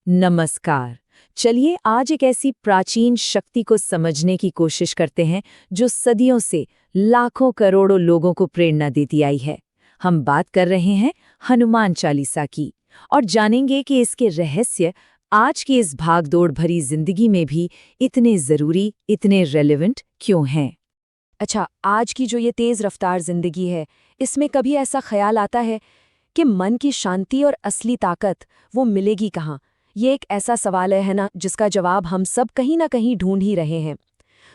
नमस्कार। चलिए आज एक ऐसी प्राचीन शक्ति को समझने की कोशिश करते हैं जो सदियों से लाखों करोड़ों लोगों को प्रेरणा देती आई है। हम बात कर रहे हैं हनुमान चालीसा की और जानेंगे कि इसके रहस्य आज की इस भागदौड़ भरी जिंदगी में भी इतने जरूरी, इतने रेलेवेंट क्यों हैं। अच्छा, आज की जो ये तेज़ रफ्तार ज़िंदगी है, इसमें कभी ऐसा ख्याल आता है कि मन की शांति और असली ताकत वो मिलेगी कहाँ? ये एक ऐसा सवाल है ना, जिसका जवाब हम सब कहीं ना कहीं ढूंढ ही रहे हैं।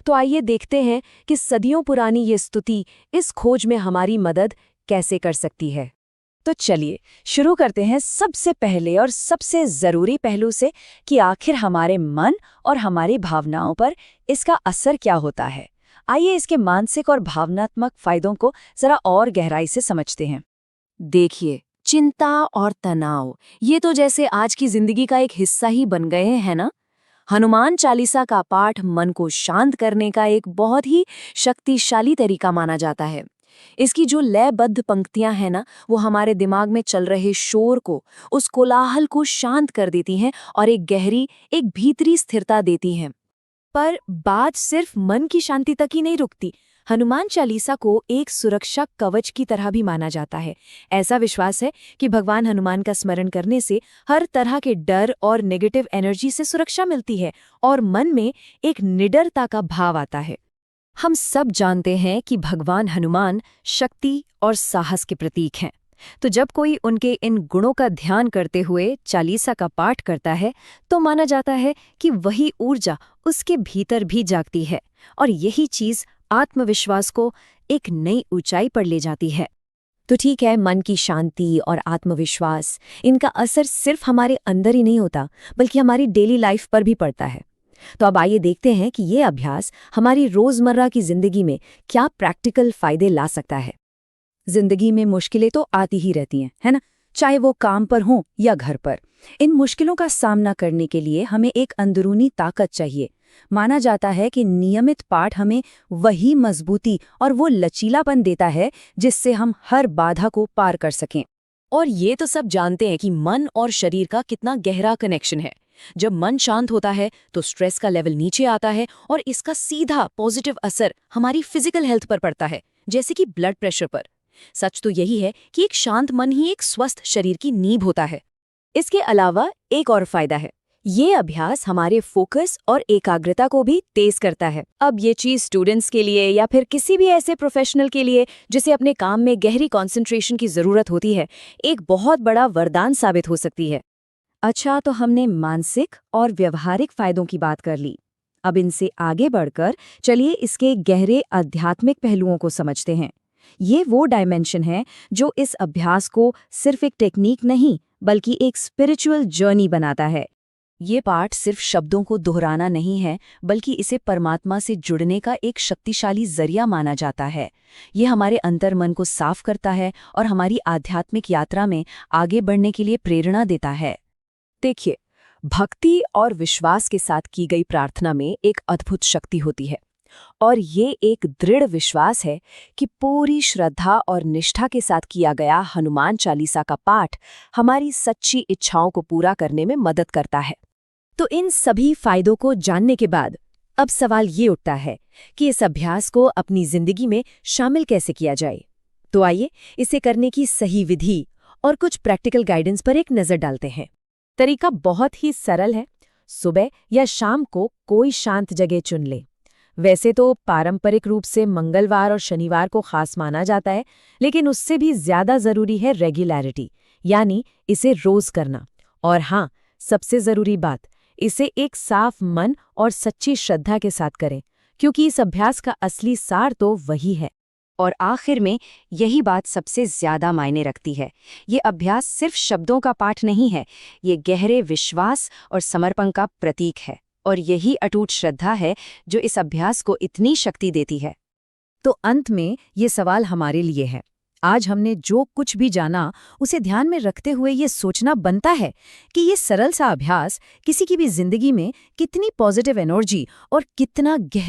तो आइए देखते हैं कि सदियों पुरानी ये स्तुति इस खोज में हमारी मदद कैसे कर सकती है। तो चलिए शुरू करते हैं सबसे पहले और सबसे ज़रूरी पहलू से कि आखिर हमारे मन और हमारी भावनाओं पर इसका असर क्या होता है। आइए इसके मानसिक और भावनात्मक फायदों को जरा और गहराई से समझते हैं। देखिए, चिंता और तनाव ये तो जैसे आज की जिंदगी का एक हिस्सा ही बन गए हैं ना। हनुमान चालीसा का पाठ मन को शांत करने का एक बहुत ही शक्तिशाली तरीका माना जाता है। इसकी जो लयबद्ध पंक्तियां हैं ना, वो हमारे दिमाग में चल रहे शोर को, उस कोलाहल को शांत कर देती हैं और एक गहरी, एक भीतरी स्थिरता देती हैं। पर बात सिर्फ मन की शांति तक ही नहीं रुकती। हनुमान चालीसा को एक सुरक्षा कवच की तरह भी माना जाता है। ऐसा विश्वास है कि भगवान हनुमान का स्मरण करने से हर तरह के डर और नेगेटिव एनर्जी से सुरक्षा मिलती है और मन में एक निडरता का भाव आता है। हम सब जानते हैं कि भगवान हनुमान शक्ति और साहस के प्रतीक हैं। तो जब कोई उनके इन गुणों का ध्यान करते हुए चालीसा का पाठ करता है, तो माना जाता है कि वही ऊर्जा उसके भीतर भी जागती है और यही चीज आत्मविश्वास को एक नई ऊंचाई पर ले जाती है। तो ठीक है, मन की शांति और आत्मविश्वास, इनका असर सिर्फ हमारे अंदर ही नहीं होता, बल्कि हमारी डेली लाइफ पर भी पड़ता है। तो अब आइए देखते हैं कि ये अभ्यास हमारी रोजमर्रा की जिंदगी में क्या प्रैक्टिकल फायदे ला सकता है। जिंदगी में मुश्किलें तो आती ही रहती हैं, है ना? चाहे वो काम पर हों या घर पर। इन मुश्किलों का सामना करने के लिए हमें एक अंदरूनी ताकत चाहिए। माना जाता है कि नियमित पाठ हमें वही मजबूती और वो लचीलापन देता है जिससे हम हर बाधा को पार कर सकें। और ये तो सब जानते हैं कि मन और शरीर का कितना गहरा कनेक्शन है। जब मन शांत होता है तो स्ट्रेस का लेवल नीचे आता है और इसका सीधा पॉजिटिव असर हमारी फिजिकल हेल्थ पर पड़ता है, जैसे कि ब्लड प्रेशर पर। सच तो यही है कि एक शांत मन ही एक स्वस्थ शरीर की नींव होता है। इसके अलावा एक और फायदा है, ये अभ्यास हमारे फोकस और एकाग्रता को भी तेज करता है। अब ये चीज स्टूडेंट्स के लिए या फिर किसी भी ऐसे प्रोफेशनल के लिए जिसे अपने काम में गहरी कंसंट्रेशन की जरूरत होती है, एक बहुत बड़ा वरदान साबित हो सकती है। अच्छा, तो हमने मानसिक और व्यवहारिक फायदों की बात कर ली। अब इनसे आगे बढ़कर चलिए इसके गहरे आध्यात्मिक पहलुओं को समझते हैं। ये वो डायमेंशन है जो इस अभ्यास को सिर्फ एक टेक्निक नहीं, बल्कि एक स्पिरिचुअल जर्नी बनाता है। ये पाठ सिर्फ शब्दों को दोहराना नहीं है, बल्कि इसे परमात्मा से जुड़ने का एक शक्तिशाली जरिया माना जाता है। ये हमारे अंतर्मन को साफ करता है और हमारी आध्यात्मिक यात्रा में आगे बढ़ने के लिए प्रेरणा देता है। देखिए, भक्ति और विश्वास के साथ की गई प्रार्थना में एक अद्भुत शक्ति होती है और ये एक दृढ़ विश्वास है कि पूरी श्रद्धा और निष्ठा के साथ किया गया हनुमान चालीसा का पाठ हमारी सच्ची इच्छाओं को पूरा करने में मदद करता है। तो इन सभी फायदों को जानने के बाद अब सवाल ये उठता है कि इस अभ्यास को अपनी जिंदगी में शामिल कैसे किया जाए। तो आइए इसे करने की सही विधि और कुछ प्रैक्टिकल गाइडेंस पर एक नज़र डालते हैं। तरीका बहुत ही सरल है। सुबह या शाम को कोई शांत जगह चुन ले। वैसे तो पारंपरिक रूप से मंगलवार और शनिवार को खास माना जाता है, लेकिन उससे भी ज्यादा जरूरी है रेगुलैरिटी, यानी इसे रोज करना। और हाँ, सबसे जरूरी बात, इसे एक साफ मन और सच्ची श्रद्धा के साथ करें, क्योंकि इस अभ्यास का असली सार तो वही है। और आखिर में यही बात सबसे ज्यादा मायने रखती है, ये अभ्यास सिर्फ शब्दों का पाठ नहीं है, ये गहरे विश्वास और समर्पण का प्रतीक है। और यही अटूट श्रद्धा है जो इस अभ्यास को इतनी शक्ति देती है। तो अंत में ये सवाल हमारे लिए है। आज हमने जो कुछ भी जाना, उसे ध्यान में रखते हुए ये सोचना बनता है कि ये सरल सा अभ्यास किसी की भी जिंदगी में कितनी पॉजिटिव एनर्जी और कितना गहरा